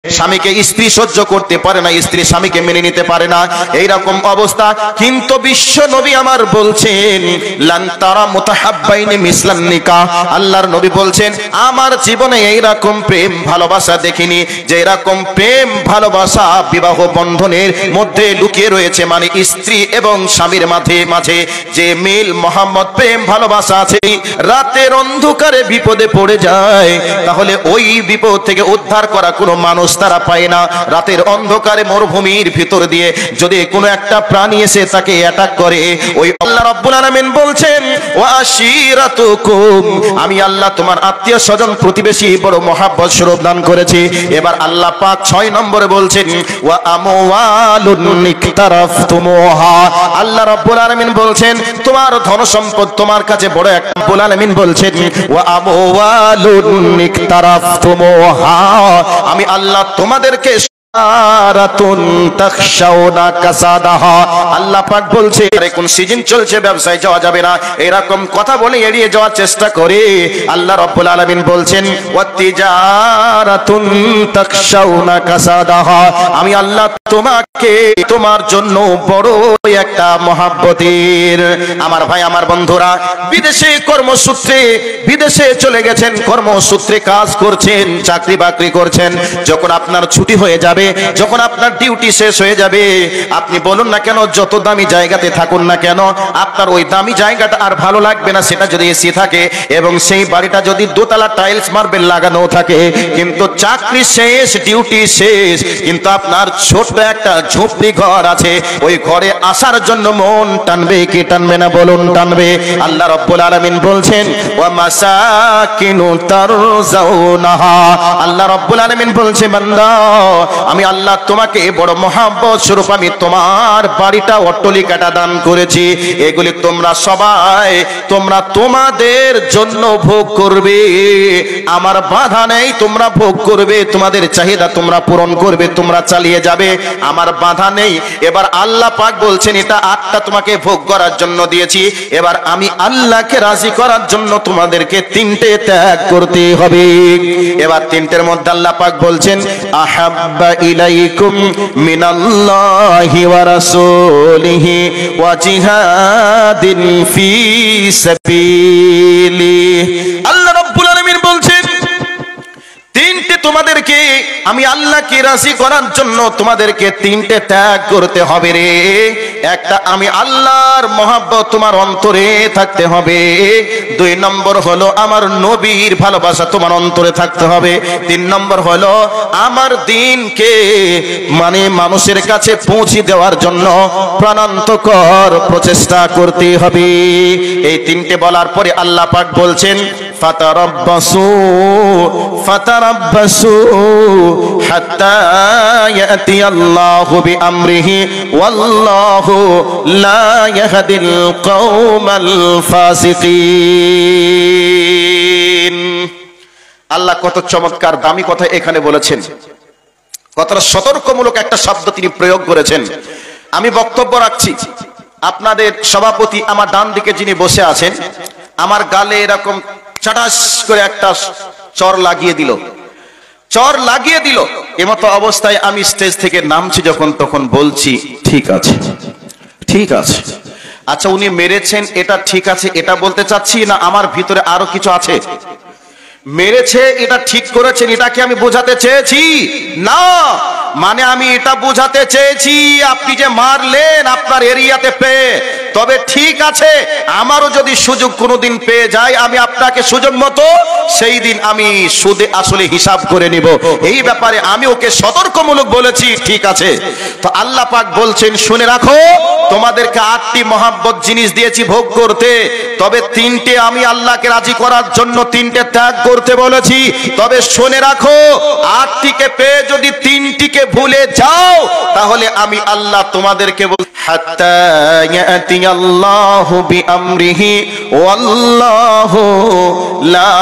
স্বামীকে স্ত্রী সহ্য করতে পারে না, স্ত্রী স্বামীকে মেনে নিতে পারে না, এইরকম অবস্থা। কিন্তু বিশ্ব নবী আমার বলছেন লান তারা মুতাহাব্বাইনি মিসলান নিকাহ, আল্লাহর নবী বলছেন আমার জীবনে এইরকম প্রেম ভালোবাসা দেখিনি যে এরকম প্রেম ভালোবাসা বিবাহ বন্ধনের মধ্যে লুকিয়ে রয়েছে। মানে স্ত্রী এবং স্বামীর মাঝে যে মিল মোহাম্মদ প্রেম ভালোবাসা আছে, রাতের অন্ধকারে বিপদে পড়ে যায় তাহলে ওই বিপদ থেকে উদ্ধার করা কোনো মানুষ তারা পায় না। রাতের অন্ধকারে মরুভূমির ভিতর দিয়ে যদি কোনো একটা প্রাণী এসে তাকে অ্যাটাক করে, ওই আল্লাহ রাব্বুল আলামিন বলছেন ওয়া আশিরাতুকুম, আমি আল্লাহ তোমার আত্মীয় স্বজন প্রতিবেশী বড় মহাব্বত স্বরূপ দান করেছি। এবার আল্লাহ পাক 6 নম্বরে বলছেন ওয়া আমওয়ালুন নিকতারাফতুমুহা, আল্লাহ রাব্বুল আলামিন বলছেন তোমার ধন সম্পদ তোমার কাছে বড় এক। রাব্বুল আলামিন বলছেন ওয়া আমওয়ালুন নিকতারাফতুমুহা, আমি আল্লাহ তোমাদেরকে আল্লাহ পাক বলছে কোন সিজন চলছে ব্যবসায় যাওয়া যাবে না, এরকম কথা বলে এড়িয়ে যাওয়ার চেষ্টা করে আল্লাহ রাব্বুল আলামিন বলছেন ওয়াতিজারাতুন তাখশাউনা কাসাদাহা, আমি আল্লাহ তোমাকে তোমার জন্য বড় একটা মহাব্বতের। আমার ভাই আমার বন্ধুরা, বিদেশে কর্মসূত্রে বিদেশে চলে গেছেন, কর্মসূত্রে কাজ করছেন, চাকরি বাকরি করছেন, যখন আপনার ছুটি হয়ে যাবে, যখন আপনার ডিউটি শেষ হয়ে যাবে, আপনি বলুন না কেন যত দামি জায়গাতে থাকুন না কেন আপনার ওই দামি জায়গাটা আর ভালো লাগবে না। সেটা যদি এসি থাকে এবং সেই বাড়িটা যদি দোতলা টাইলস মার্বেল লাগানো থাকে, কিন্তু চাকরি শেষ, ডিউটি শেষ, কিন্তু আপনার ছোট্ট একটা ঝুপড়ি ঘর আছে, ওই ঘরে আসার জন্য মন টানবে কি টানবে না বলুন? টানবে। আল্লাহ রাব্বুল আলামিন বলছেন ওয়া মাসাকিনু তারজাউনাহা, আল্লাহ রাব্বুল আলামিন বলছে বান্দা আমি আল্লাহ তোমাকে বড় মহাব্বত স্বরূপ আমি তোমার বাড়িটা অট্টালিকাটা দান করেছি, এগুলি তোমরা সবাই তোমরা তোমাদের জন্য ভোগ করবে, আমার বাধা নেই, তোমরা ভোগ করবে, তোমাদের চাহিদা তোমরা পূরণ করবে, তোমরা চালিয়ে যাবে, আমার বাধা নেই। এবার আল্লাহ পাক বলছেন এটা 8টা তোমাকে ভোগ করার জন্য দিয়েছি, এবার আমি আল্লাহকে রাজি করার জন্য তোমাদেরকে 3টে ত্যাগ করতে হবে। এবার 3টের মধ্যে আল্লাহ পাক বলছেন আহাব্বা ইলাইকুম মিনাল্লাহি ওয়া রাসূলিহি ওয়া জিহাদিন ফি সাবিলিহি, আল্লাহ রাব্বুল আলামিন বলছেন 3টে তোমাদেরকে আমি আল্লাহকে রাজি করার জন্য তোমাদেরকে 3টে ত্যাগ করতে হবে রে। একটা আমি আল্লাহর মহব্বত তোমার অন্তরে থাকতে হবে, 2 নম্বর হলো আমার নবীর ভালোবাসা তোমার অন্তরে থাকতে হবে, 3 নম্বর হলো আমার দ্বীনকে মানে মানুষের কাছে পৌঁছে দেওয়ার জন্য প্রাণান্তকর প্রচেষ্টা করতে হবে। এই 3টে বলার পরে আল্লাহ পাক বলছেন ফাতারাব্বাসু ফাতারাব্বাসু হাত্তা ইয়াতি আল্লাহু বিআমরিহি ওয়াল্লাহু লা ইয়াহদিল কওমাল ফাসিকিন। আল্লাহ কত চমৎকার দামি কথা এখানে বলেছেন, কতটা সতর্কমূলক একটা শব্দ তিনি প্রয়োগ করেছেন। আমি বক্তব্য রাখছি, আপনাদের সভাপতি আমার ডান দিকে যিনি বসে আছেন, আমার গালে এরকম চাটাস করে একটা চর লাগিয়ে দিল, এমতো অবস্থায় আমি স্টেজ থেকে নামছি যখন, তখন বলছি ঠিক আছে ঠিক আছে। আচ্ছা উনি মেরেছেন এটা ঠিক আছে এটা বলতে চাচ্ছি না, আমার ভিতরে আরো কিছু আছে। মেরেছে এটা ঠিক করেছেন এটাকে আমি বোঝাতে চেয়েছি না, মানে আমি এটা বোঝাতে চেয়েছি আপনি যে মারলেন আপনার এরিয়াতে পেয়ে, তবে ঠিক আছে আমারও যদি সুযোগ কোনোদিন পেয়ে যায় আমি আপনাকে সুযোগ মতো সেই দিন আমি সুদে আসলে হিসাব করে নিব, এই ব্যাপারে আমি ওকে সতর্কমূলক বলেছি, ঠিক আছে। তো আল্লাহ পাক বলছেন শুনে রাখো তোমাদেরকে 8টি মহাব্বত জিনিস দিয়েছি ভোগ করতে, তবে 3টে আমি আল্লাহকে রাজি করার জন্য 3টে ত্যাগ করতে বলেছি, তবে শুনে রাখো 8টিকে পেয়ে যদি 3টিকে ভুলে যাও তাহলে আমি আল্লাহ তোমাদেরকে হাত্তা ইয়াতি আল্লাহু বিআমরিহি ওয়াল্লাহু লা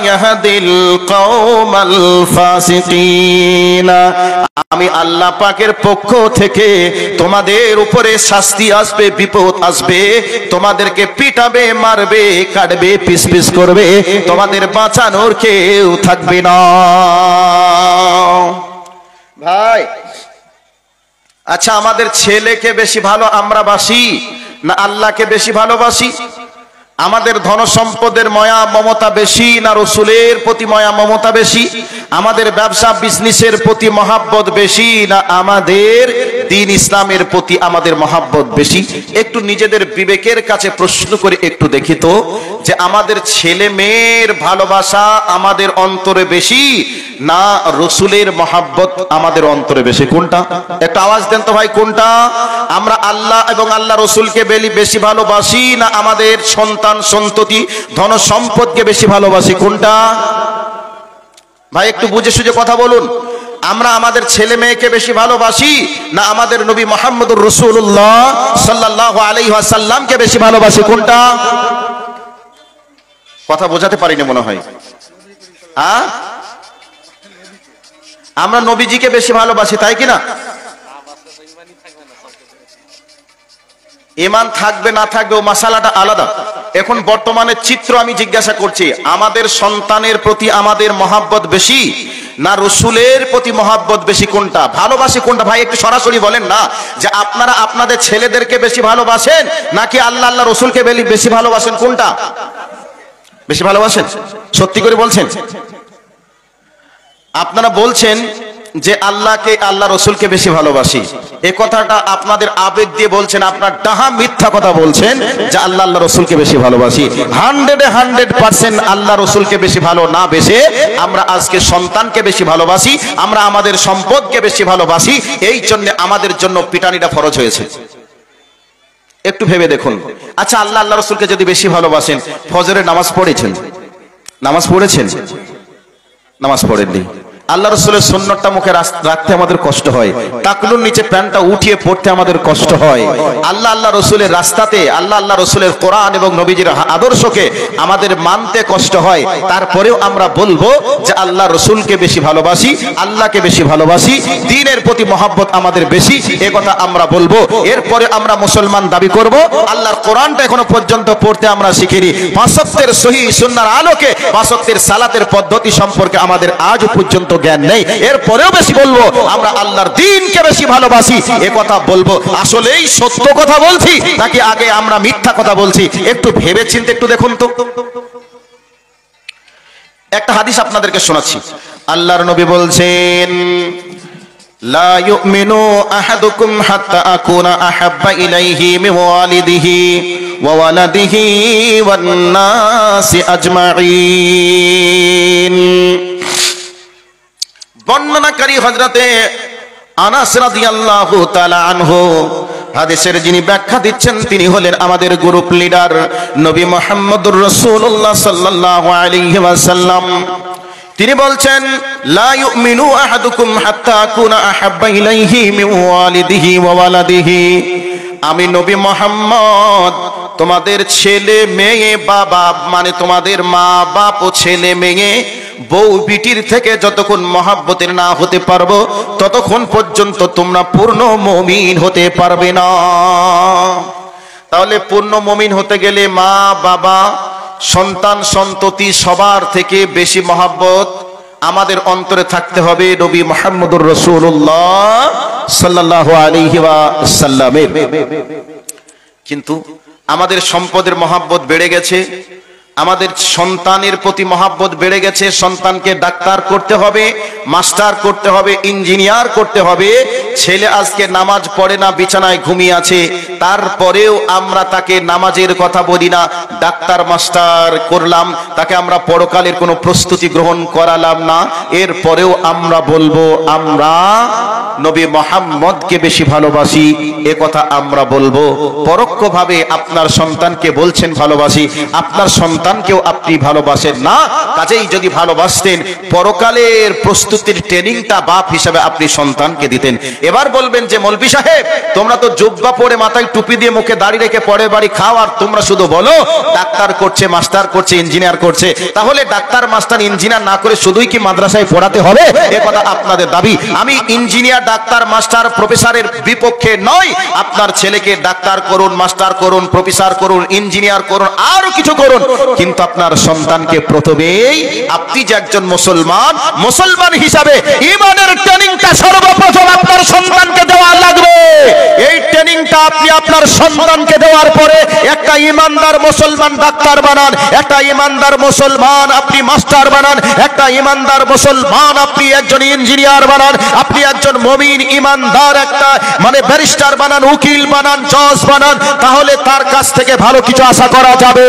ইয়াহদিল কওমাল ফাসিকিন, আমি আল্লাহ পাকের পক্ষ থেকে তোমাদের উপরে শাস্তি আসবে, বিপদ আসবে, তোমাদেরকে পিটাবে, মারবে, কাটবে, পিস পিস করবে, তোমাদের বাঁচানোর কেউ থাকবে না। ভাই আচ্ছা, আমাদের ছেলেকে বেশি ভালো আমরা বাসি না আল্লাহকে বেশি ভালোবাসি? আমাদের ধন সম্পদের মায়া মমতা বেশি না রসুলের প্রতি মায়া মমতা বেশি? আমাদের ব্যবসা বিজনেসের প্রতি মহাব্বত বেশি না আমাদের দ্বীন ইসলামের প্রতি আমাদের মহাব্বত বেশি? একটু নিজেদের বিবেকের কাছে প্রশ্ন করে একটু দেখি তো, যে আমাদের ছেলে মেয়ের ভালোবাসা আমাদের অন্তরে বেশি না রসুলের মহাব্বত আমাদের অন্তরে বেশি? কোনটা? একটা আওয়াজ দেন তো ভাই, কোনটা? আমরা আল্লাহ এবং আল্লাহ রসুলকে বেশি ভালোবাসি না আমাদের সন্তান সন্ততি ধন সম্পদকে বেশি ভালোবাসি? কোনটা ভাই? একটু বুঝে সুঝে কথা বলুন। আমরা আমাদের ছেলে মেয়েকে বেশি ভালোবাসি না আমাদের নবী মুহাম্মদুর রাসূলুল্লাহ সাল্লাল্লাহু আলাইহি ওয়াসাল্লামকে বেশি ভালোবাসি? কোনটা? কথা বোঝাতে পারিনি মনে হয়। আমরা নবীজিকে বেশি ভালোবাসি, তাই কি না? ঈমান থাকবে না থাকবে ও মাসালাটা আলাদা। এখন বর্তমানে চিত্র আমি জিজ্ঞাসা করছি, আমাদের সন্তানের প্রতি আমাদের মহাব্বত বেশি না রসুলের প্রতি মহাব্বত বেশি? কোনটা ভালোবাসি? কোনটা ভাই একটু সরাসরি বলেন না, যে আপনারা আপনাদের ছেলেদেরকে বেশি ভালোবাসেন নাকি আল্লাহ আল্লাহ রসুলকে বেশি ভালোবাসেন? কোনটা বেশি ভালোবাসেন? সত্যি করে বলছেন। আপনারা বলছেন যে আল্লাহকে আল্লাহ রসুলকে বেশি ভালোবাসি, এই কথাটা আপনাদের আবেগ দিয়ে বলছেন, আপনার ডাহা মিথ্যা কথা বলছেন যে আল্লাহ আল্লাহ রসুলকে বেশি ভালোবাসি। 100% আল্লাহ রসুলকে বেশি ভালো না বেশে আমরা আজকে সন্তানকে বেশি ভালোবাসি, আমরা আমাদের সম্পদকে বেশি ভালোবাসি, এই জন্য আমাদের জন্য পিটানিটা ফরজ হয়েছে। একটু ভেবে দেখুন। আচ্ছা, আল্লাহ আল্লাহ রসুলকে যদি বেশি ভালোবাসেন, ফজরের নামাজ পড়েছেন? নামাজ পড়েছেন? নামাজ পড়েননি। আল্লাহ রসুলের সুন্নতটা মুখে রাখতে আমাদের কষ্ট হয়, টাকলুর নিচে প্যান্টটা উঠিয়ে পড়তে আমাদের কষ্ট হয়। আল্লাহ আল্লাহ রসুলের রাস্তাতে আল্লাহ আল্লাহ রসুলের কোরআন এবং নবীজির আদর্শকে আমাদের মানতে কষ্ট হয়, তারপরেও আমরা বলবো যে আল্লাহ রসুলকে বেশি ভালোবাসি, আল্লাহকে বেশি ভালোবাসি, দ্বীনের প্রতি মহব্বত আমাদের বেশি, এ কথা আমরা বলবো। এরপরে আমরা মুসলমান দাবি করব। আল্লাহর কোরআনটা এখনো পর্যন্ত পড়তে আমরা শিখিনি, 5 ওয়াক্তের সহিহ সুন্নাহর আলোকে 5 ওয়াক্তের সালাতের পদ্ধতি সম্পর্কে আমাদের আজ পর্যন্ত জ্ঞান নেই। এরপরেও বেশি বলবো আমরা আল্লাহর দ্বীনকে বেশি ভালোবাসি, এ কথা বলবো। আসলেই সত্য কথা বলছি নাকি আগে আমরা মিথ্যা কথা বলছি? একটু ভেবে চিন্তে একটু দেখুন তো। একটা হাদিস আপনাদেরকে শোনাচ্ছি। আল্লাহর নবী বলছেন, লা ইউমিনু আহাদুকুম হাত্তা আকুনা আহাব্বা ইলাইহি মিন ওয়ালিদিহি ওয়া ওয়ালাদিহি ওয়ান নাসি আজমাইন। বর্ণনাকারী হযরতে আনাস রাদিয়াল্লাহু তাআলা আনহু, হাদিসের যিনি ব্যাখ্যা দিচ্ছেন তিনি হলেন আমাদের গ্রুপ লিডার নবী মুহাম্মদুর রাসূলুল্লাহ সাল্লাল্লাহু আলাইহি ওয়াসাল্লাম। তিনি বলছেন, লা ইউমিনু আহাদুকুম হাত্তা আকুনা আহাব্বা ইলাইহি মিন ওয়ালিদিহি ওয়া ওয়ালাদিহি। আমি নবী মুহাম্মদ তোমাদের ছেলে মেয়ে বাবা, মানে তোমাদের মা বাপ ও ছেলে মেয়ে বউ বিটির থেকে যতক্ষণ মহাব্বতের না হতে পারবো ততক্ষণ পর্যন্ত তোমরা পূর্ণ মুমিন হতে পারবে না। তাহলে পূর্ণ মুমিন হতে গেলে মা বাবা সন্তান সন্ততি সবার থেকে বেশি মহাব্বত আমাদের অন্তরে থাকতে হবে নবী মুহাম্মদুর রাসূলুল্লাহ সাল্লাল্লাহু আলাইহি ওয়াসাল্লামের। কিন্তু আমাদের সম্পদের মহাব্বত বেড়ে গেছে, আমাদের সন্তানের প্রতি মহাব্বত বেড়ে গেছে। সন্তানকে ডাক্তার করতে হবে, মাস্টার করতে হবে, ইঞ্জিনিয়ার করতে হবে। ছেলে আজকে নামাজ পড়ে না, বিছানায় ঘুমিয়ে আছে, তারপরেও আমরা তাকে নামাজের কথা বলি না, ডাক্তার মাস্টার করলাম, তাকে আমরা পরকালের কোনো প্রস্তুতি গ্রহণ করালাম না। এরপরেও আমরা বলবো আমরা নবী মুহাম্মদকে বেশি ভালোবাসি, এ কথা আমরা বলবো। পরোক্ষভাবে আপনার সন্তানকে বলছেন ভালোবাসি, আপনার সন্তানকেও আপনি ভালোবাসেন না। কাজেই যদি ভালোবাসতেন পরকালের প্রস্তুতির ট্রেনিংটা বাপ হিসাবে আপনি সন্তানকে দিতেন। এবার বলবেন যে মৌলভী সাহেব তোমরা তো জুব্বা পরে মাথায় টুপি দিয়ে মুখে দাড়ি রেখে পরে বাড়ি খাও, আর তোমরা শুধু বলো ডাক্তার করছে, মাস্টার করছে, ইঞ্জিনিয়ার করছে। তাহলে ডাক্তার মাস্টার ইঞ্জিনিয়ার না করে শুধুই কি মাদ্রাসায় পড়াতে হবে? এ কথা আপনাদের দাবি। আমি ইঞ্জিনিয়ার ডাক্তার মাস্টার প্রফেসরের বিপক্ষে নয়। আপনার ছেলেকে ডাক্তার করুন, মাস্টার করুন, প্রফেসর করুন, ইঞ্জিনিয়ার করুন, আরো কিছু করুন, কিন্তু আপনার সন্তানকে প্রথমেই আপনি যে একজন মুসলমান হিসাবে ঈমানের ট্রেনিংটা সর্বপ্রথম আপনার সন্তানকে দেওয়ার পরে একটা ইমানদার মুসলমান ডাক্তার বানান, একটা ইমানদার মুসলমান আপনি মাস্টার বানান, একটা ইমানদার মুসলমান আপনি একজন ইঞ্জিনিয়ার বানান, আপনি একজন মুমিন ইমানদার একটা ব্যারিস্টার বানান, উকিল বানান, জজ বানান, তাহলে তার কাছ থেকে ভালো কিছু আশা করা যাবে।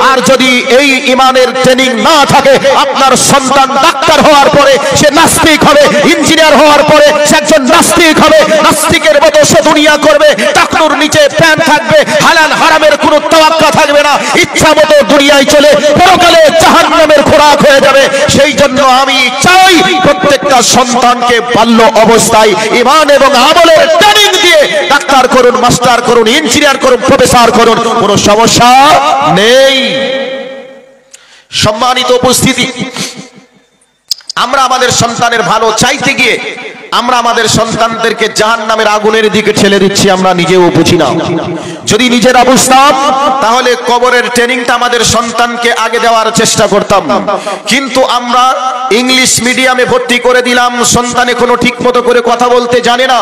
আর যদি এই ইমানের ট্রেনিং না থাকে, আপনার সন্তান ডাক্তার হওয়ার পরে সে নাস্তিক হবে, ইঞ্জিনিয়ার হওয়ার পরে সে একজন নাস্তিক হবে, নাস্তিকের মতো সে দুনিয়া করবে, টাকনুর নিচে প্যান থাকবে, হালাল হারামের কোনো তাওয়াক্কা থাকবে না, ইচ্ছা মতো দুনিয়ায় চলে পরকালে জাহান্নামের খোরাক হয়ে যাবে। সেই জন্য আমি চাই প্রত্যেকটা সন্তানকে বাল্য অবস্থায় ঈমান এবং আমলের ট্রেনিং দিয়ে ডাক্তার করুন, মাস্টার করুন, ইঞ্জিনিয়ার করুন, প্রফেসর করুন, কোনো সমস্যা নেই। সম্মানিত উপস্থিতি, আমরা আমাদের সন্তানের ভালো চাইতে গিয়ে আমরা আমাদের সন্তানদেরকে জাহান্নামের আগুনের দিকে ঠেলে দিচ্ছি, আমরা নিজেও বুঝি না। যদি নিজেরা বুঝতাম তাহলে কবরের ট্রেনিংটা আমাদের সন্তানকে আগে দেওয়ার চেষ্টা করতাম, কিন্তু আমরা ইংলিশ মিডিয়ামে ভর্তি করে দিলাম, সন্তানে কোনো ঠিক মতো করে কথা বলতে জানে না,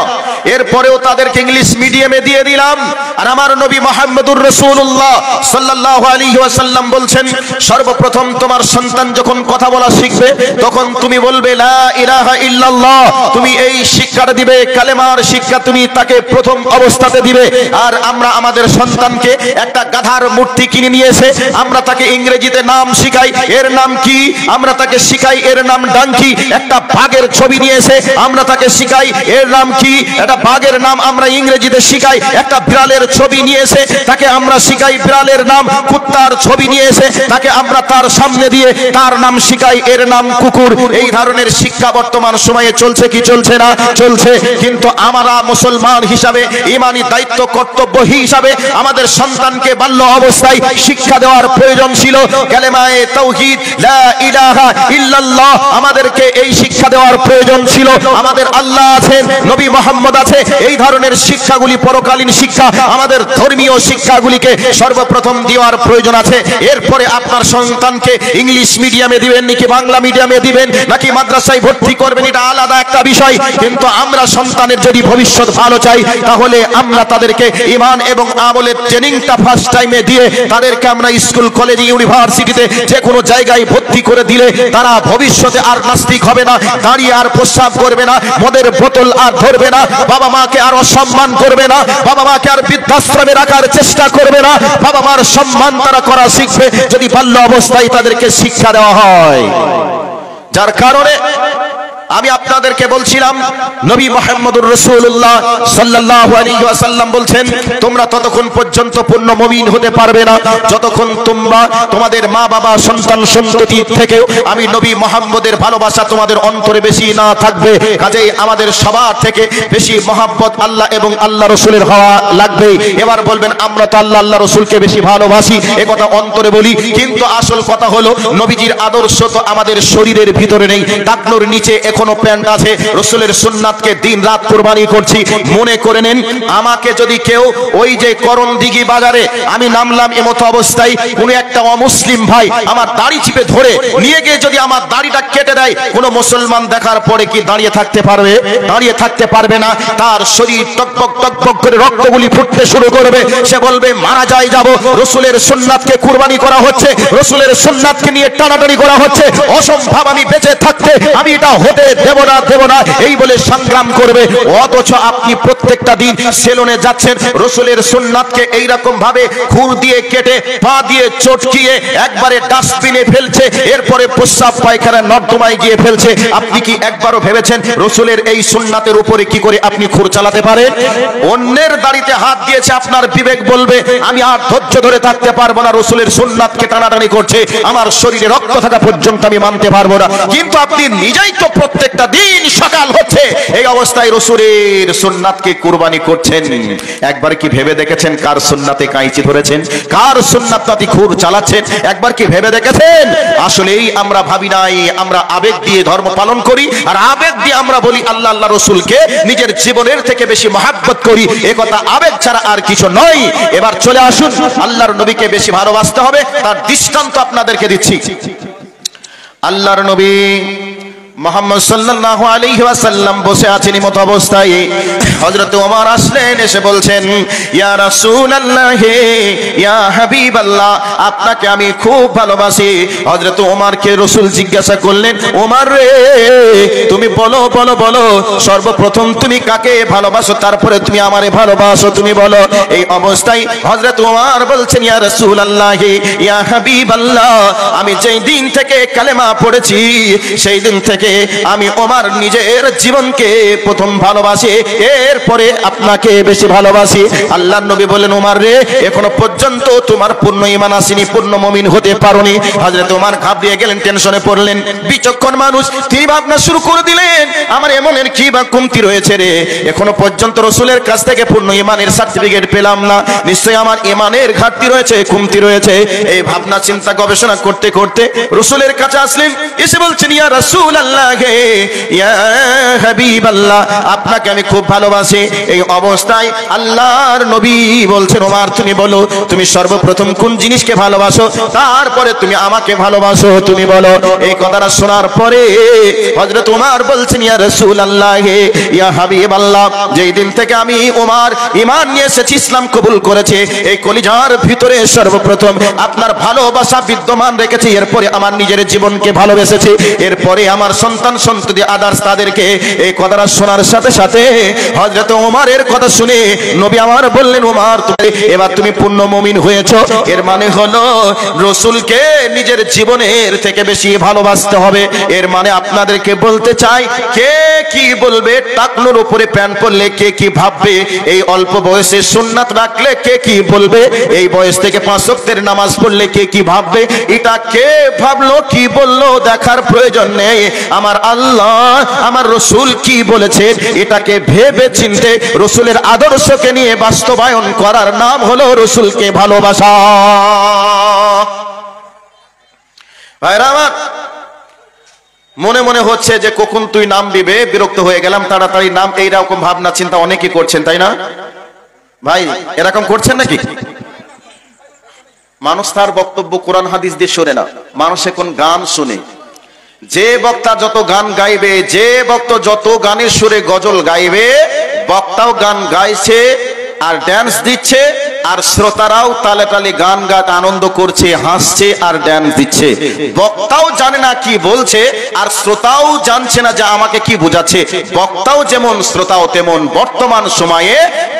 এরপরেও তাদেরকে ইংলিশ মিডিয়ামে দিয়ে দিলাম। আর আমার নবী মুহাম্মদুর রাসূলুল্লাহ সাল্লাল্লাহু আলাইহি ওয়াসাল্লাম বলছেন, সর্বপ্রথম তোমার সন্তান যখন কথা বলা শিখবে তখন তুমি বলবে লা ইলাহা ইল্লাল্লাহ, তুমি এই শিক্ষাটা দিবে, কালেমার শিক্ষা তুমি তাকে প্রথম অবস্থাতে দিবে। আর আমরা আমাদের সন্তানকে একটা গাধার মূর্তি কিনে নিয়ে এসে আমরা তাকে ইংরেজিতে নাম শিখাই, এর নাম কি, আমরা তাকে শিখাই এর নাম ডাঙ্কি। একটা বাঘের ছবি নিয়ে এসে আমরা তাকে শিখাই এর নাম কি, একটা বাঘের নাম আমরা ইংরেজিতে শিখাই। একটা বিড়ালের ছবি নিয়ে এসে তাকে আমরা শিখাই বিড়ালের নাম, কুত্তার ছবি নিয়ে এসে তাকে আমরা তার সামনে দিয়ে তার নাম শিখাই এর নাম কুকুর। এই ধরনের শিক্ষা বর্তমান সময়ে চলছে কি চলছে না? চলছে। কিন্তু আমরা মুসলমান হিসাবে ঈমানি দায়িত্ব কর্তব্য হিসাবে আমাদের সন্তানকে বাল্য অবস্থায় শিক্ষা দেওয়ার প্রয়োজন ছিল। কালেমায়ে তাওহীদ লা ইলাহা ইল্লাল্লাহ আমাদেরকে এই শিক্ষা দেওয়ার প্রয়োজন ছিল। আমাদের আল্লাহ আছেন, নবী মুহাম্মদ আছে, এই ধরনের শিক্ষাগুলি পরকালীন শিক্ষা, আমাদের ধর্মীয় শিক্ষাগুলিকে সর্বপ্রথম দেওয়ার প্রয়োজন আছে। এরপরে আপনার সন্তানকে ইংলিশ মিডিয়ামে দিবেন নাকি বাংলা মিডিয়ামে দিবেন নাকি মাদ্রাসায় ভর্তি করবেন, এটা আলাদা একটা বিষয়। কিন্তু আমরা সন্তানের যদি ভবিষ্যৎ ভালো চাই তাহলে আমরা তাদেরকে ঈমান এবং আমলের ট্রেনিংটা ফার্স্ট টাইমে দিয়ে তাদেরকে আমরা স্কুল, কলেজে, ইউনিভার্সিটিতে যে কোনো জায়গায় ভর্তি করে দিলে তারা ভবিষ্যতে আর নাস্তিক হবে না, দাঁড়িয়ে আর প্রস্রাব করবে না, মদের বোতল আর ধরবে না, বাবা মাকে আর অসম্মান করবে না, বাবা মাকে আর বৃদ্ধাশ্রমে রাখার চেষ্টা করবে না, বাবা মার সম্মান তারা করা শিখবে যদি বাল্য অবস্থায় তাদেরকে শিক্ষা দেওয়া হয়। যার কারণে আমি আপনাদেরকে বলছিলাম, নবী মুহাম্মদুর রাসূলুল্লাহ সাল্লাল্লাহু আলাইহি ওয়াসাল্লাম বলছেন, তোমরা ততক্ষণ পর্যন্ত পূর্ণ মুমিন হতে পারবে না যতক্ষণ তোমরা তোমাদের মা বাবা, সন্তান সন্ততি থেকে আমি নবী মুহাম্মদের ভালোবাসা তোমাদের অন্তরে বেশি না থাকবে। কাজেই আমাদের সবার থেকে বেশি মহব্বত আল্লাহ এবং আল্লাহ রাসূলের হওয়া লাগবে। এবার বলবেন আমরা তো আল্লাহ আল্লাহ রাসূলকে বেশি ভালোবাসি, এ কথা অন্তরে বলি, কিন্তু আসল কথা হলো নবীজির আদর্শ তো আমাদের শরীরের ভিতরে নেই, টাকনুর নিচে এখনো প্যান্ট আছে। রাসূলের সুন্নাতকে দিন রাত কুরবানি করছি। মনে করে নেন আমাকে যদি কেউ ওই যে করণদিঘি বাজারে আমি নামলাম এমতো অবস্থায় কোনো একটা অমুসলিম ভাই আমার দাড়ি চিপে ধরে নিয়ে গিয়ে যদি আমার দাড়িটা কেটে দেয়, কোনো মুসলমান দেখার পরে কি দাঁড়িয়ে থাকতে পারবে? দাঁড়িয়ে থাকতে পারবে না। তার শরীর টকবক টকবক করে রক্তগুলি ফুটতে শুরু করবে, সে বলবে মারা যায় যাব। রাসূলের সুন্নাতকে কুরবানি করা হচ্ছে, রাসূলের সুন্নাতকে নিয়ে টানাটানি করা হচ্ছে, অসম্ভব, আমি বেঁচে থাকতে আমি এটা হতে দেব না এই বলে সংগ্রাম করবে। অথচ আপনি প্রত্যেকটা দিন সেলুনে যাচ্ছেন, রাসূলের সুন্নাতকে এইরকম ভাবে খুর দিয়ে কেটে পা দিয়ে চটকিয়ে একবারে ডাস্টবিনে ফেলছে, এরপরে প্রস্রাব পায়খানা নর্দমায় গিয়ে ফেলছে। আপনি কি একবারও ভেবেছেন রাসূলের এই সুন্নাতের উপরে কি করে আপনি খুর চালাতে পারেন? অন্যের দাড়িতে হাত দিয়েছে, আপনার বিবেক বলবে আমি আর ধৈর্য ধরে থাকতে পারবো না, রাসূলের সুন্নাতকে টানাটানি করছে, আমার শরীরে রক্ত থাকা পর্যন্ত আমি মানতে পারবো না। কিন্তু আপনি নিজেই তো প্রত্যেকটা দিন সকাল হচ্ছে এই অবস্থায় রাসূলের সুন্নাতকে কুরবানি করছেন। একবার কি ভেবে দেখেছেন কার সুন্নাতে কাঁইচি ধরেছেন, কার সুন্নাতে খুর চালাচ্ছেন? একবার কি ভেবে দেখেছেন? আসলেই আমরা ভাবি নাই, আমরা আবেগ দিয়ে ধর্ম পালন করি, আর আবেগ দিয়ে আমরা বলি আল্লাহ আল্লাহ রাসূলকে নিজের জীবনের থেকে বেশি মহব্বত করি। এ কথা আবেগ ছাড়া আর কিছু নয়। এবার চলে আসুন, আল্লাহর নবীকে বেশি ভালোবাসতে হবে, তার দৃষ্টান্ত আপনাদেরকে দিচ্ছি। আল্লাহর নবী মুহাম্মদ সাল্লাল্লাহু আলাইহি ওয়াসাল্লাম বসে আছেন মত অবস্থায় হযরত ওমর আসলেন, এসে বলছেন, ইয়া রাসূলুল্লাহ, ইয়া হাবিবাল্লাহ, আপনাকে আমি খুব ভালোবাসি। হযরত ওমরকে রাসূল জিজ্ঞাসা করলেন, ওমর রে, তুমি বলো বলো বলো, সর্বপ্রথম তুমি কাকে ভালোবাসো, তারপরে তুমি আমারে ভালোবাসো, তুমি বলো। এই অবস্থায় হযরত ওমর বলছেন, ইয়া রাসূলুল্লাহ, ইয়া হাবিবাল্লাহ, আমি যেই দিন থেকে কালেমা পড়েছি সেই দিন থেকে আমি ওমর নিজের জীবনকে প্রথম ভালোবাসি, এরপরে আপনাকে বেশি ভালোবাসি। আল্লাহর নবী বলেন, ওমর রে, এখনো পর্যন্ত তোমার পূর্ণ ঈমান আসেনি, পূর্ণ মুমিন হতে পারোনি। হযরত ওমর ঘাবড়িয়ে গেলেন, টেনশনে পড়লেন। বিচক্ষণ মানুষ, তিনি ভাবনা শুরু করে দিলেন, আমার এমনের কি বা কমতি রয়েছে রে, এখনো পর্যন্ত রাসূলের কাছ থেকে পূর্ণ ঈমানের সার্টিফিকেট পেলাম না, নিশ্চয়ই আমার ঈমানের ঘাটতি রয়েছে, কমতি রয়েছে। এই ভাবনা চিন্তা গবেষণা করতে করতে রাসূলের কাছে আসলেন, এসে বলছেন, ইয়া রাসূলুল্লাহ, ইয়া হাবিবাল্লাহ, আপনাকে আমি খুব ভালোবাসি। এই অবস্থায় আল্লাহর নবী বলছেন, ওমর তুমি বলো, তুমি সর্বপ্রথম কোন জিনিসকে ভালোবাসো, তারপরে তুমি আমাকে ভালোবাসো, তুমি বলো। এই কথাটা শোনার পরে হযরত ওমর বলছেন, ইয়া রাসূলুল্লাহ, ইয়া হাবিবাল্লাহ, যেই দিন থেকে আমি ওমর ঈমান নিয়ে এসেছি, ইসলাম কবুল করেছে, এই কলিজার ভিতরে সর্বপ্রথম আপনার ভালোবাসা বিদ্যমান রেখেছি, এরপরে আমার নিজের জীবনকে ভালোবেসেছি, এরপরে আমার সন্তান সন্ততি আদার্স তাদেরকে। এই কথাটা শোনার সাথে সাথে হযরত ওমরের কথা শুনে নবী আমার বললেন, ওমর, এবার তুমি পূর্ণ মুমিন হয়েছো। এর মানে হলো রাসূলকে নিজের জীবনের থেকে বেশি ভালোবাসতে হবে। এর মানে আপনাদেরকে বলতে চাই, কে কি বলবে, টাকনোর উপরে প্যান্ট পরলে কে কি ভাববে, এই অল্প বয়সে সুন্নাত রাখলে কে কি বলবে, এই বয়স থেকে 5 ওয়াক্তের নামাজ পড়লে কে কি ভাববে, এটা কে ভাবলো কি বললো দেখার প্রয়োজন নেই। আমার আল্লাহ, আমার রাসূল কি বলেছে, এটাকে ভেবে চিন্তে রাসূলের আদর্শকে নিয়ে বাস্তবায়ন করার নাম হলো রাসূলকে ভালোবাসা। ভাইরা আমার, মনে মনে হচ্ছে যে কখন তুই নাম দিবে, বিরক্ত হয়ে গেলাম, তাড়াতাড়ি নাম, এইরকম ভাবনা চিন্তা অনেকেই করছেন, তাই না ভাই? এরকম করছেন নাকি? মানুষ তার বক্তব্য কোরআন হাদিস দিয়ে শোনে না, মানুষ এখন গান শুনে। যে বক্তা যত গান গাইবে, যে বক্তা যত গানের সুরে গজল গাইবে, বক্তাও গান গাইছে আর ড্যান্স দিচ্ছে, আর শ্রোতারাও তালে তালে গান গাত আনন্দ করছে, হাসছে আর ড্যান্স দিচ্ছে। বক্তাও জানে না কি বলছে, আর শ্রোতাও জানছে না যে আমাকে কি বোঝাচ্ছে। বক্তাও যেমন শ্রোতাও তেমন। বর্তমান সময়ে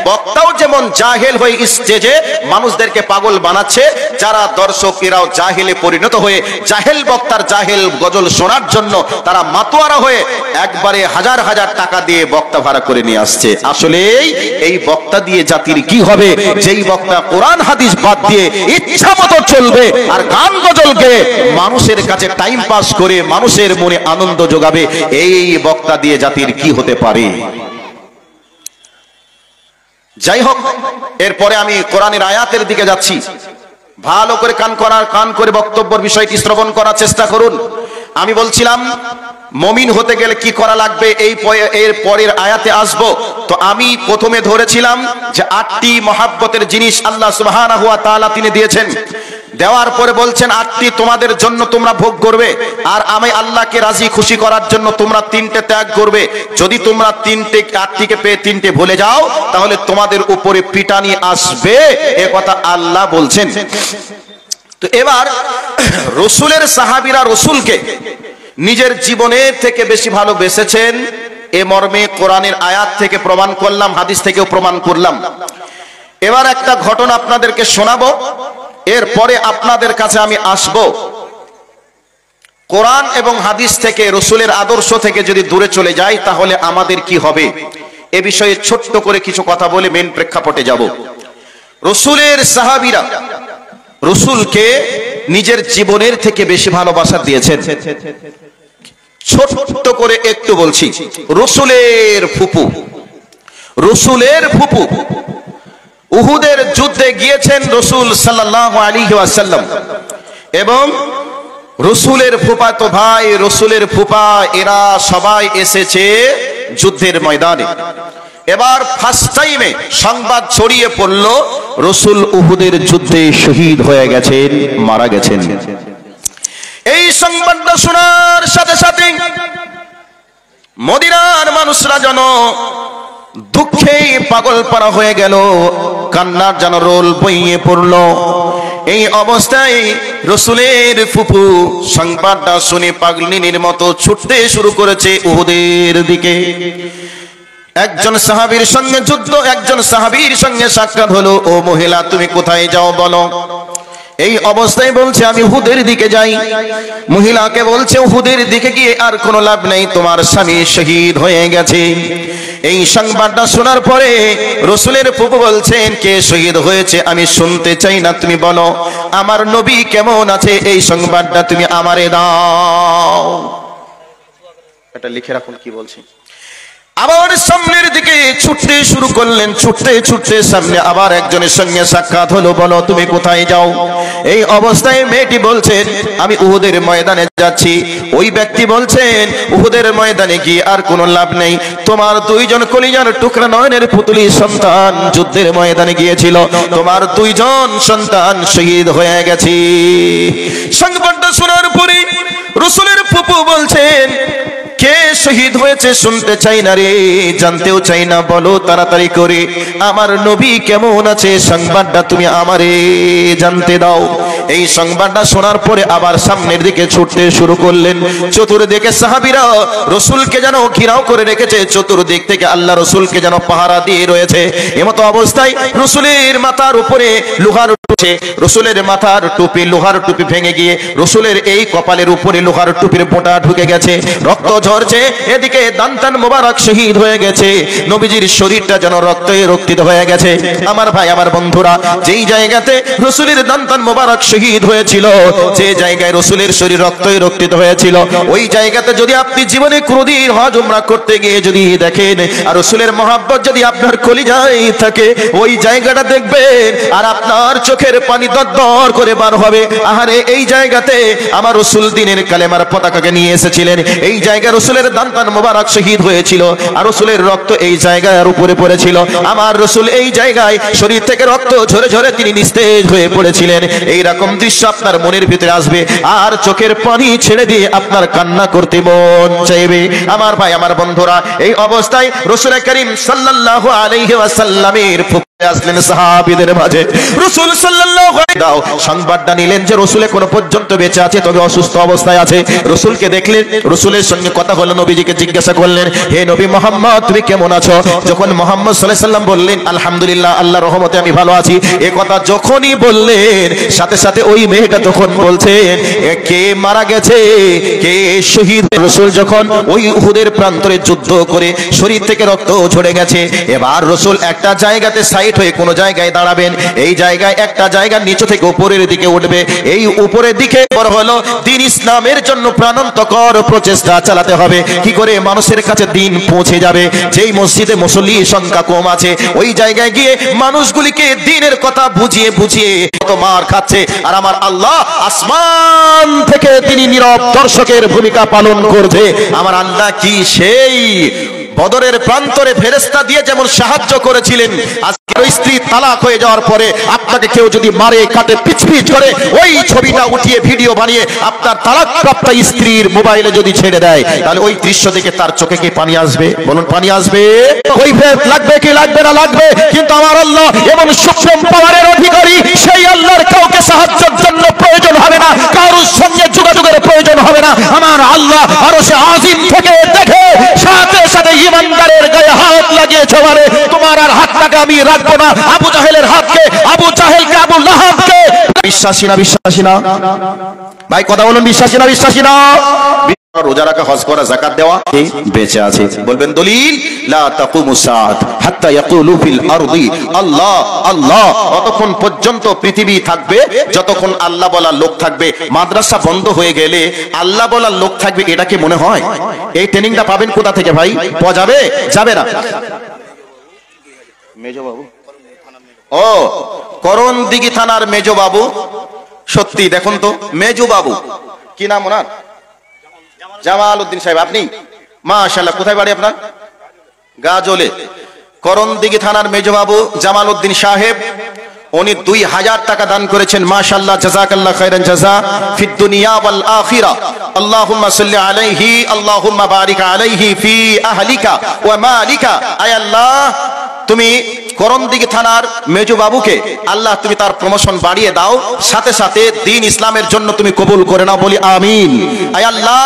বক্তাও যেমন জাহেল হয়ে স্টেজে মানুষদেরকে পাগল বানাচ্ছে, যারা দর্শক এরাও জাহেলে পরিণত হয়ে জাহেল বক্তার জাহেল গজল শোনার জন্য তারা মাতোয়ারা হয়ে একবারে হাজার হাজার টাকা দিয়ে বক্তা ভাড়া করে নিয়ে আসছে। আসলেই এই বক্তা দিয়ে জাতির কি হবে, যেই বক্তা কোরআন হাদিস বাদ দিয়ে ইচ্ছা মতো চলবে আর গান গজলকে মানুষের কাছে টাইম পাস করে মানুষের মনে আনন্দ যোগাবে, এই বক্তা দিয়ে জাতির কি হতে পারে? যাই হোক, এরপরে আমি কোরআনের আয়াতের দিকে যাচ্ছি। ভালো করে কান করে বক্তব্যের বিষয়টি শ্রবণ করার চেষ্টা করুন। আমি বলছিলাম মুমিন হতে গেলে কি করা লাগবে, এর পরের আয়াতে আসবো। তো আমি প্রথমে ধরেছিলাম যে 8টি মহাব্বতের জিনিস আল্লাহ সুবহানাহু ওয়া তাআলা তিনি দিয়েছেন। দেওয়ার পরে বলছেন 8টি তোমাদের জন্য তোমরা ভোগ করবে, আর আমি আল্লাহকে রাজি খুশি করার জন্য তোমরা 3টে ত্যাগ করবে। যদি তোমরা 8টিকে পেয়ে 3টে ভুলে যাও, তাহলে তোমাদের উপরে পিটানি আসবে, এ কথা আল্লাহ বলছেন। তো এবার রাসূলের সাহাবীরা রাসূলকে নিজের জীবনের থেকে বেশি ভালোবেসেছেন, এ মর্মে কোরআনের আয়াত থেকে প্রমাণ করলাম, হাদিস থেকেও প্রমাণ করলাম। এবার একটা ঘটনা আপনাদেরকে শোনাবো, এরপরে আপনাদের কাছে আমি আসব। কোরআন এবং হাদিস থেকে, রাসূলের আদর্শ থেকে যদি দূরে চলে যাই তাহলে আমাদের কি হবে, এ বিষয়ে ছোট্ট করে কিছু কথা বলে মেন প্রেক্ষাপটে যাব। রাসূলের সাহাবীরা রাসূলকে নিজের জীবনের থেকে বেশি ভালোবাসা দিয়েছেন। ছোট্ট করে একটু বলছি, রাসূলের ফুপু উহুদের যুদ্ধে গিয়েছেন রাসূল সাল্লাল্লাহু আলাইহি ওয়াসাল্লাম, এবং রাসূলের ফুফাতো ভাই, রাসূলের ফুফা, এরা সবাই এসেছে যুদ্ধের ময়দানে। এবার ফার্স্ট টাইমে সংবাদ ছড়িয়ে পড়ল রাসূল উহুদের যুদ্ধে শহীদ হয়ে গেছেন, মারা গেছেন। এই সংবাদটা শোনার সাথে সাথে মদিনার মানুষরা যেন দুঃখে পাগল পারা হয়ে গেল, কান্নার যেন রোল বইয়ে পড়ল। এই অবস্থায় রাসূলের ফুফু সংবাদটা শুনে পাগলিনীর মতো ছুটতে শুরু করেছে উহুদের দিকে। একজন সাহাবীর সঙ্গে যুদ্ধ, একজন সাহাবীর সঙ্গে সাক্ষাৎ হলো। ও মহিলা, তুমি কোথায় যাও বলো। এই অবস্থায় বলছে আমি উহুদের দিকে যাই। মহিলাকে বলছে উহুদের দিকে গিয়ে আর কোনো লাভ নেই, তোমার স্বামী শহীদ হয়ে গেছে। এই সংবাদটা শোনার পরে রাসূলের ফুফু বলছেন, কে শহীদ হয়েছে আমি শুনতে চাই না, তুমি বলো আমার নবী কেমন আছে, এই সংবাদটা তুমি আমারে দাও। এটা লিখে রাখুন কি বলছি। আবার সামনের দিকে ছুটতে শুরু করলেন, ছুটতে ছুটতে সামনে আবার একজনের সঙ্গে সাক্ষাৎ হলো। বলো তুমি কোথায় যাও। এই অবস্থায় মেয়েটি বলছেন আমি উহুদের ময়দানে যাচ্ছি। ওই ব্যক্তি বলছেন উহুদের ময়দানে গিয়ে আর কোনো লাভ নেই, তোমার দুইজন কলিজার টুকরা নয়নের পুতুলি সন্তান যুদ্ধের ময়দানে গিয়েছিল, তোমার দুইজন সন্তান শহীদ হয়ে গেছে। সংবাদটা শোনার পরে রাসূলের ফুফু বলছেন, কে শহীদ হয়েছে শুনতে চাই না রে, জানতেও চাই না, বলো তাড়াতাড়ি করে আমার নবী কেমন আছে সংবাদটা তুমি আমারে জানতে দাও। এই সংবাদটা শোনার পরে আবার সামনের দিকে ছুটতে শুরু করলেন। চতুর্দিকে সাহাবীরা রাসূলকে যেন ঘিরাও করে রেখেছে, চতুর্দিক থেকে আল্লাহ রাসূলকে যেন পাহারা দিয়ে রয়েছে। এমতো অবস্থায় রাসূলের মাথার উপরে লোহার উঠে, রাসূলের মাথার টুপি লোহার টুপি ভেঙে গিয়ে রাসূলের এই কপালের উপরে লোহার টুপির বোঁটা ঢুকে গেছে, রক্ত ঝরছে। এদিকে দান্তান মোবারক শহীদ হয়ে গেছে, নবীজির শরীরটা যেন রক্তে রক্তিত হয়ে গেছে। আমার ভাই আমার বন্ধুরা, যেই জায়গাতে রাসূলের দান্তান মোবারক শহীদ হয়েছিল, যে জায়গায় রাসূলের শরীর রক্তে রক্তিত হয়েছিল, ওই জায়গাতে যদি আপনি জীবনে কোনদিন হজ উমরা করতে গিয়ে যদি দেখেন আর রাসূলের মহব্বত যদি আপনার কলিজায় থাকে, ওই জায়গাটা দেখবেন আর আপনার চোখের পানি দরদর করে বার হবে। আহারে এই জায়গাতে আমার রাসূল দ্বীনের কালেমার পতাকাকে নিয়ে এসেছিলেন, এই জায়গায় রাসূলের দান্তান মোবারক শহীদ হয়েছিল আর রাসূলের রক্ত এই জায়গার উপরে পড়েছিল। আমার রাসূল এই জায়গায় শরীর থেকে রক্ত ঝরে ঝরে তিনি নিস্তেজ হয়ে পড়েছিলেন। এই রকম দৃশ্য আপনার মনের ভিতরে আসবে আর চোখের পানি ছেড়ে দিয়ে আপনার কান্না করতে মন চাইবে। আমার ভাই আমার বন্ধুরা, এই অবস্থায় রাসূল করিম সাল্লাল্লাহু আলাইহি ওয়াসাল্লামের আসলেন সাহাবীদের মাঝে। রাসূল সাল্লাল্লাহু আলাইহি দাও সংবাদটা নিলেন যে রাসূল এখনো পর্যন্ত বেঁচে আছে, তবে অসুস্থ অবস্থায় আছে। রাসূলকে দেখলেন, রাসূলের সঙ্গে কথা হলো, নবীজিকে জিজ্ঞাসা করলেন, হে নবী মুহাম্মদ তুমি কেমন আছো। যখন মুহাম্মদ সাল্লাল্লাহু আলাইহি সাল্লাম বললেন আলহামদুলিল্লাহ আল্লাহর রহমতে আমি ভালো আছি, এই কথা যখনই বললেন সাথে সাথে ওই মেয়েটা তখন বলছেন কে মারা গেছে, কে শহীদ। রাসূল যখন ওই উহুদের প্রান্তরে যুদ্ধ করে শরীর থেকে রক্ত ঝরে গেছে, এবার রাসূল একটা জায়গাতে হয়ে কোন জায়গায় দাঁড়াবেন, এই জায়গায় একটা জায়গা নিচে থেকে উপরের দিকে উঠবে। এই উপরের দিকে বড় হলো দ্বীন ইসলামের জন্য প্রাণান্তকর প্রচেষ্টা চালাতে হবে। কি করে মানুষের কাছে দ্বীন পৌঁছে যাবে। যেই মসজিদে মুসল্লি সংখ্যা কম আছে, ওই জায়গায় গিয়ে মানুষগুলিকে দ্বীনের কথা বুঝিয়ে বুঝিয়ে কত মার খাচ্ছে, আর আমার আল্লাহ আসমান থেকে তিনি নীরব দর্শকের ভূমিকা পালন করছে। আমার আল্লাহ কি সেই বদরের প্রান্তরে ফেরেশতা দিয়ে যেমন সাহায্য করেছিলেন, আজকে ওই স্ত্রী তালাক হয়ে যাওয়ার পরে আপনাকে কেউ যদি মারে কাটে পিচপিচ করে ওই ছবিটা উঠিয়ে ভিডিও বানিয়ে আপনার তালাকপ্রাপ্ত স্ত্রীর মোবাইলে যদি ছেড়ে দেয়, তাহলে ওই দৃশ্য দেখে তার চোখে কি পানি আসবে? বলুন পানি আসবে? ওই ভেদ লাগবে কি লাগবে না? লাগবে। কিন্তু আমার আল্লাহ এমন সূক্ষ্ম পাওয়ারের অধিকারী, সেই আল্লাহর কাউকে সাহায্যের জন্য প্রয়োজন হবে না, কারোর সঙ্গে যোগাযোগের প্রয়োজন হবে না। আমার আল্লাহ আরশে আজিম থেকে দেখে সাথে সাথে ইমানদারের গায়ে হাত লাগিয়েছে, মানে তোমার আর হাতটাকে আমি রাখবো না। আবু জাহেলের হাতকে, আবু জাহেলকে, আবু লাহাবকে। বিশ্বাসী না বিশ্বাসী না ভাই, কথা বলুন, বিশ্বাসী না বিশ্বাসী না? রোজা রাখা, হজ করা, যাকাত দেওয়া বেঁচে আছে। বলবেন দলিল লা তাকুমু সাআত হাত্তা ইয়াকুলু ফিল আরদি আল্লাহ আল্লাহ। ততক্ষণ পর্যন্ত পৃথিবী থাকবে যতক্ষণ আল্লাহ বলার লোক থাকবে। মাদ্রাসা বন্ধ হয়ে গেলে আল্লাহ বলার লোক থাকবে, এটা কি মনে হয়? এই ট্রেনিংটা পাবেন কোথা থেকে ভাই? পাওয়া যাবে? যাবে না। মেজো বাবু, ও করণদিঘি থানার মেজো বাবু, সত্যি দেখুন তো মেজো বাবু, কি নাম ওনার? জামাল উদ্দিন সাহেব। আপনি মাশাআল্লাহ, কোথায় বাড়ি আপনার? গাজলে। করণদিঘি থানার মেজবাবু জামাল উদ্দিন সাহেব উনি 2000 টাকা দান করেছেন। মাশাআল্লাহ, জাযাকাল্লাহ খাইরান জাযা ফিদ দুনিয়া ওয়াল আখিরা। আল্লাহুম্মা সাল্লি আলাইহি, আল্লাহুম্মা বারিক আলাইহি ফি আহলিকা ওয়া মালিকা। আয় আল্লাহ, তুমি করণদিঘি থানার মেজু বাবুকে আল্লাহ তুমি তার প্রমোশন বাড়িয়ে দাও, সাথে সাথে দ্বীন ইসলামের জন্য তুমি কবুল করে নাও, বলি আমিন। আয় আল্লাহ,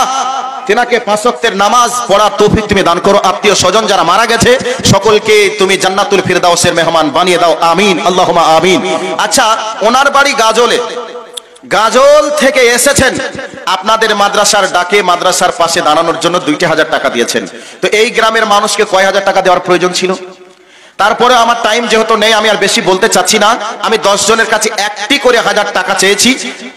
তেনাকে 5 ওয়াক্তের নামাজ পড়ার তৌফিক তুমি দান করো। আত্মীয় স্বজন যারা মারা গেছে সকলকে তুমি জান্নাতুল ফিরদাউসের মেহমান বানিয়ে দাও, আমিন, আল্লাহুম্মা আমিন। আচ্ছা, ওনার বাড়ি গাজলে, গাজল থেকে এসেছেন আপনাদের মাদ্রাসার ডাকে, মাদ্রাসার পাশে দাঁড়ানোর জন্য 2000 টাকা দিয়েছেন। তো এই গ্রামের মানুষকে কয় হাজার টাকা দেওয়ার প্রয়োজন ছিল? তারপরে আমার টাইম যেহেতু নেই, আমি আর বেশি বলতে চাচ্ছি না। আমি 10 জনের কাছে একটি করে 1000 টাকা চেয়েছি,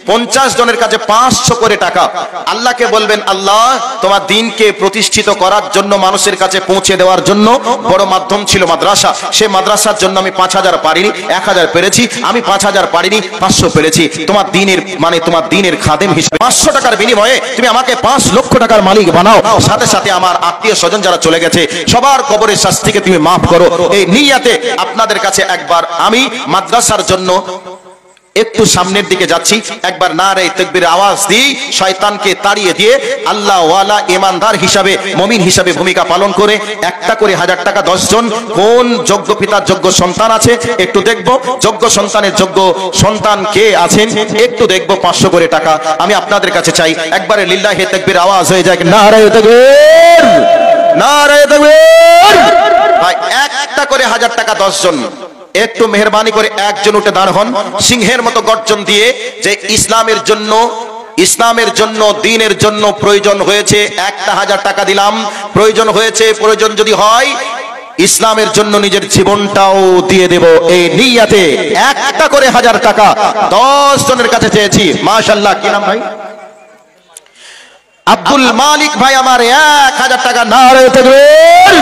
50 জনের কাছে 500 করে টাকা। আল্লাহকে বলবেন, আল্লাহ তোমার দ্বীনকে প্রতিষ্ঠিত করার জন্য, মানুষের কাছে পৌঁছে দেওয়ার জন্য বড় মাধ্যম ছিল মাদ্রাসা। সেই মাদ্রাসার জন্য আমি 5000 পারিনি, 1000 পেরেছি। আমি 5000 পারিনি, 500 পেরেছি। তোমার দ্বীনের তোমার দ্বীনের খাদেম হিসেবে 500 টাকার বিনিময়ে তুমি আমাকে 5 লক্ষ টাকার মালিক বানাও। সাথে সাথে আমার আত্মীয় স্বজন যারা চলে গেছে সবার কবরের শাস্তিকে তুমি মাফ করো। এই নিয়াতে আপনাদের কাছে একবার আমি মাদ্রাসার জন্য একটু সামনের দিকে যাচ্ছি, একবার নারে তাকবীরের আওয়াজ দিই, শয়তানকে তাড়িয়ে দিয়ে আল্লাহ ওয়ালা ইমানদার হিসাবে, মুমিন হিসাবে ভূমিকা পালন করে একটা করে 1000 টাকা 10 জন। কোন যোগ্য পিতার যোগ্য সন্তান আছে একটু দেখব, যোগ্য সন্তানের যোগ্য সন্তান কে আছেন একটু দেখব। 500 করে টাকা আমি আপনাদের কাছে চাই, একবারে লিল্লাহি তাকবীর আওয়াজ হয়ে যায়, নারে তাকবীর, নারে তাকবীর। ভাই, একটা করে 1000 টাকা 10 জন, একটু মেহরবানি করে একজন উঠে দাঁড় হন, সিংহের মতো গর্জন দিয়ে, যে ইসলামের জন্য, ইসলামের জন্য, দ্বীনের জন্য প্রয়োজন হয়েছে একটা 1000 টাকা দিলাম, প্রয়োজন হয়েছে, প্রয়োজন যদি হয় ইসলামের জন্য নিজের জীবনটাও দিয়ে দেব, এই নিয়াতে একটা করে 1000 টাকা 10 জনের কাছে চেয়েছি। মাশাআল্লাহ, কি নাম ভাই? আব্দুল মালিক ভাই, আমার 1000 টাকা। নারে তাকবীর।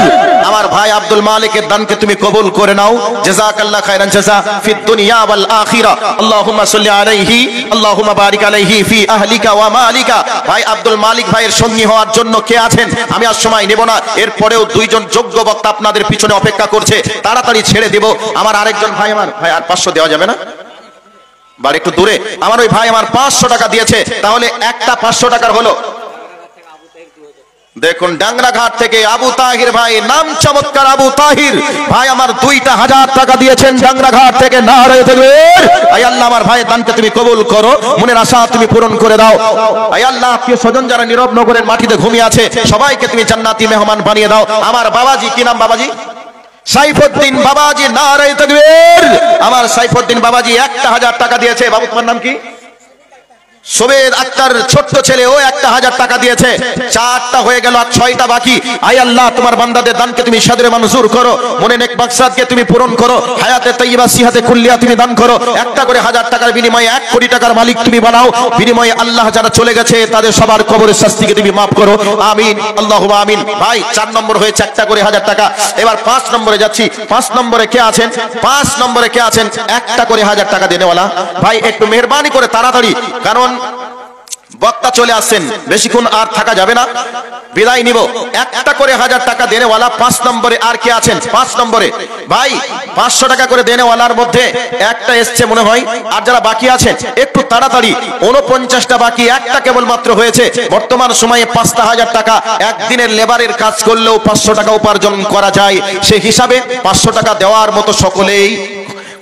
আমার ভাই আব্দুল মালিকের দানকে তুমি কবুল করে নাও, জাযাকাল্লাহ খাইরান জাযা ফিদ দুনিয়া ওয়াল আখিরা। আল্লাহুম্মা সাল্লি আলাইহি, আল্লাহুম্মা বারিক আলাইহি ফি আহলিকা ওয়া মালিকা। ভাই আব্দুল মালিক ভাইয়ের সঙ্গী হওয়ার জন্য কে আছেন? আমি আর সময় নেব না, এরপরেও 2 জন যোগ্য বক্তা আপনাদের পিছনে অপেক্ষা করছে, তাড়াতাড়ি ছেড়ে দেব। আমার আরেকজন ভাই, আমার ভাই আর 500 দেওয়া যাবে না? বাড়ি একটু দূরে, আমার ওই ভাই আমার 500 টাকা দিয়েছে, তাহলে একটা 500 টাকার হলো। দেখুন, ডাংরাঘাট থেকে আবু তাহির ভাই, নাম চমৎকার আবু তাহির ভাই, আমার 2টা 1000 টাকা দিয়েছেন ডাংরাঘাট থেকে। নারে তাকবীর। আয় আল্লাহ, আমার ভাইয়ের দানকে তুমি কবুল করো, মনের আশা তুমি পূরণ করে দাও। আয় আল্লাহ, আত্মীয় স্বজন যারা নীরব নগরের মাটিতে ঘুমিয়ে আছে সবাইকে তুমি জান্নাতি মেহমান বানিয়ে দাও। আমার বাবাজি, কি নাম বাবাজি? সাইফুদ্দিন বাবাজি। নারে তাকবীর। আমার সাইফুদ্দিন বাবাজি একটা 1000 টাকা দিয়েছে। বাবু তোমার নাম কি? সুবেদ আক্তার, ছোট্ট ছেলে, ও একটা 1000 টাকা দিয়েছে। 4টা হয়ে গেল, আর 6টা বাকি। আয় আল্লাহ, তোমার বান্দাদের দানকে তুমি সাদরে মঞ্জুর করো, মনে নেক মাকসাদকে তুমি পূরণ করো, হায়াতে তাইয়্যিবা সিহাতে কুল্লিয়া তুমি দান করো। একটা করে 1000 টাকার বিনিময়ে 1 কোটি টাকার মালিক তুমি বানাও। বিনিময়ে আল্লাহ যারা চলে গেছে তাদের সবার কবরের শাস্তিকে তুমি মাফ করো, আমিন, আল্লাহুম্মা আমিন। ভাই 4 নম্বর হয়েছে, একটা করে 1000 টাকা। এবার 5 নম্বরে যাচ্ছি। 5 নম্বরে কে আছেন? 5 নম্বরে কে আছেন? একটা করে 1000 টাকা দেনেওয়ালা ভাই, একটু মেহরবানি করে তাড়াতাড়ি, কারণ বক্তা চলে আসছেন, বেশিক্ষণ আর থাকা যাবে না, বিদায় নিব। একটা করে 1000 টাকা দেনেওয়ালা 5 নম্বরে আর কে আছেন? 5 নম্বরে ভাই 500 টাকা করে দেনেওয়ালার মধ্যে একটা এসছে মনে হয়, আর যারা বাকি আছেন একটু তাড়াতাড়ি, 49টা বাকি, একটা কেবল মাত্র হয়েছে। বর্তমান সময়ে 5টা 1000 টাকা, একদিনের লেবারের কাজ করলেও 500 টাকা উপার্জন করা যায়। সেই হিসাবে 500 টাকা দেওয়ার মতো সকলেই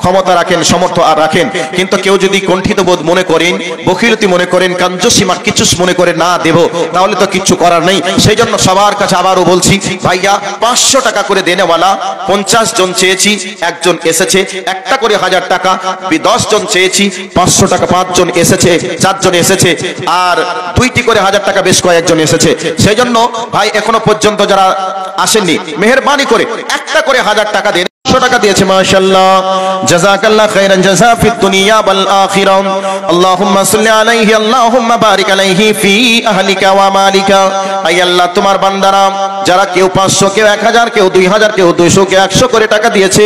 ক্ষমতা রাখেন, সমর্থ আর রাখেন। কিন্তু কেউ যদি কণ্ঠিত বোধ মনে করেন, বখিলতি মনে করেন, কাঞ্জসীমা কিছু মনে করে না দেব, তাহলে তো কিচ্ছু করার নেই। সেই জন্য সবার কাছে আবারও বলছি, ভাইয়া 500 টাকা করে দেনেওয়ালা 50 জন চেয়েছি, একজন এসেছে। একটা করে 1000 টাকা 10 জন চেয়েছি, 500 টাকা 5 জন এসেছে, 4 জন এসেছে, আর 2টি করে 1000 টাকা বেশ কয়েকজন এসেছে। সেই জন্য ভাই এখনো পর্যন্ত যারা আসেননি, মেহেরবানি করে একটা করে 1000 টাকা দেন। টাকা দিয়েছে। মাশাআল্লাহ, জাযাকাল্লাহ খাইরান জাযা ফিদ দুনিয়া ওয়াল আখিরা। আল্লাহুম্মা সাল্লি আলাইহি, আল্লাহুম্মা বারিক আলাইহি ফি আহলিকা ওয়া মালিকা। আয় আল্লাহ, তোমার বান্দারা যারা কেউ 500, কেউ 1000, কেউ 2000, কেউ 200, কেউ 100 করে টাকা দিয়েছে,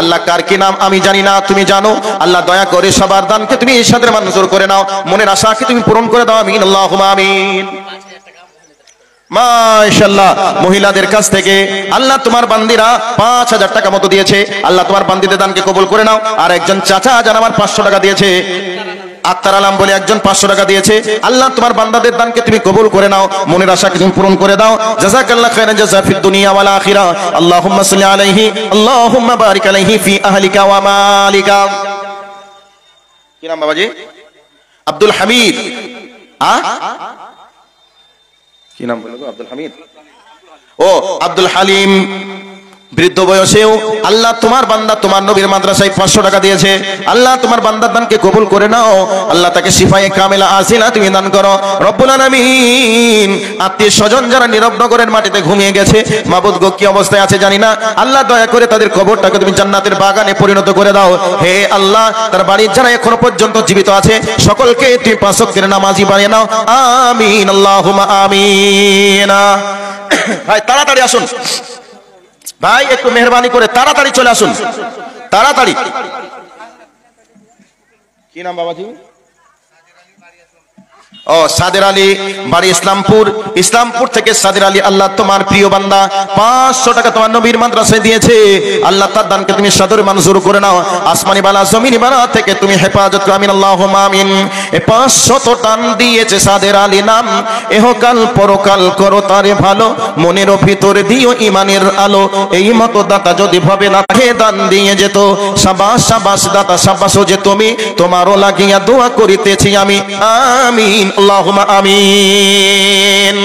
আল্লাহ কার কি নাম আমি জানি না, তুমি জানো। আল্লাহ দয়া করে সবার দানকে তুমি ইরশাদের মঞ্জুর করে নাও, মনের আশাকে তুমি পূরণ করে দাও, আমিন, আল্লাহুম্মা আমিন। মাশাআল্লাহ, মহিলাদের কাছ থেকে আল্লাহ তোমার বান্দিরা 5000 টাকা মতো দিয়েছে। আল্লাহ তোমার বান্দিদের দানকে কবুল করে নাও। আর একজন চাচা যান আমার 500 টাকা দিয়েছে, আক্তার আলম বলে একজন 500 টাকা দিয়েছে। আল্লাহ তোমার বান্দাদের দানকে তুমি কবুল করে নাও, মনের আশাকে তুমি পূরণ করে দাও। জাযাকাল্লাহু খাইরান জাযা ফিদ দুনিয়া ওয়াল আখিরা। আল্লাহুম্মা সাল্লি আলাইহি, আল্লাহুম্মা বারিক আলাইহি ফি আহলিকা ওয়া মালিকা। কি নাম বাবাজি? আব্দুল হামিদ। কি নাম বললো? আব্দুল হামিদ। ও আব্দুল হালিম, বৃদ্ধ বয়সেও আল্লাহ তোমার বান্দা তোমার নবীর মাদ্রাসায় 500 টাকা দিয়েছে। আল্লাহ তোমার বান্দার দানকে কবুল করে নাও। আল্লাহ তাকে শিফায়ে কামেলা আজিলা তুমি দান করো রব্বুল আলামিন। আত্মীয় স্বজন যারা নীরব নগরের মাটিতে ঘুমিয়ে গেছে, মাবুদ গো কি অবস্থায় আছে জানি না, আল্লাহ দয়া করে তাদের কবরটাকে তুমি জান্নাতের বাগানে পরিণত করে দাও। হে আল্লাহ, তার বাড়ির যারা এখনো পর্যন্ত জীবিত আছে সকলকে তুমি 5 ওয়াক্তের নামাজি বানিয়ে নাও। আমিন, আল্লাহুম্মা আমিন। ভাই তাড়াতাড়ি আসুন, ভাই একটু মেহরবানি করে তাড়াতাড়ি চলে আসুন, তাড়াতাড়ি। কি নাম বাবাজি? ও সাদের আলী, বাড়ি ইসলামপুর। ইসলামপুর থেকে সাদের আলী, আল্লাহ তোমার প্রিয় বান্দা 500 টাকা তোমার নবীর মাদ্রাসায় দিয়েছে। আল্লাহ তার দানকে তুমি সাদরে মঞ্জুর করে নাও। আসমানি বালা জমিনি বালা থেকে তুমি হেফাজত করো, আমিন আল্লাহুম্মা আমিন। এই 500 টান দিয়েছে সাদের আলী নাম, এহকাল পরকাল করো তারে ভালো, মনের ভিতরে দিও ইমানের আলো। এই মতো দাতা যদি ভাবে না থাকে দান দিয়ে যেত। শাবাশ শাবাশ দাতা শাবাশ, ও যে তুমি, তোমারও লাগিয়া দোয়া করিতেছি আমি। আমিন, আল্লাহুম্মা আমিন।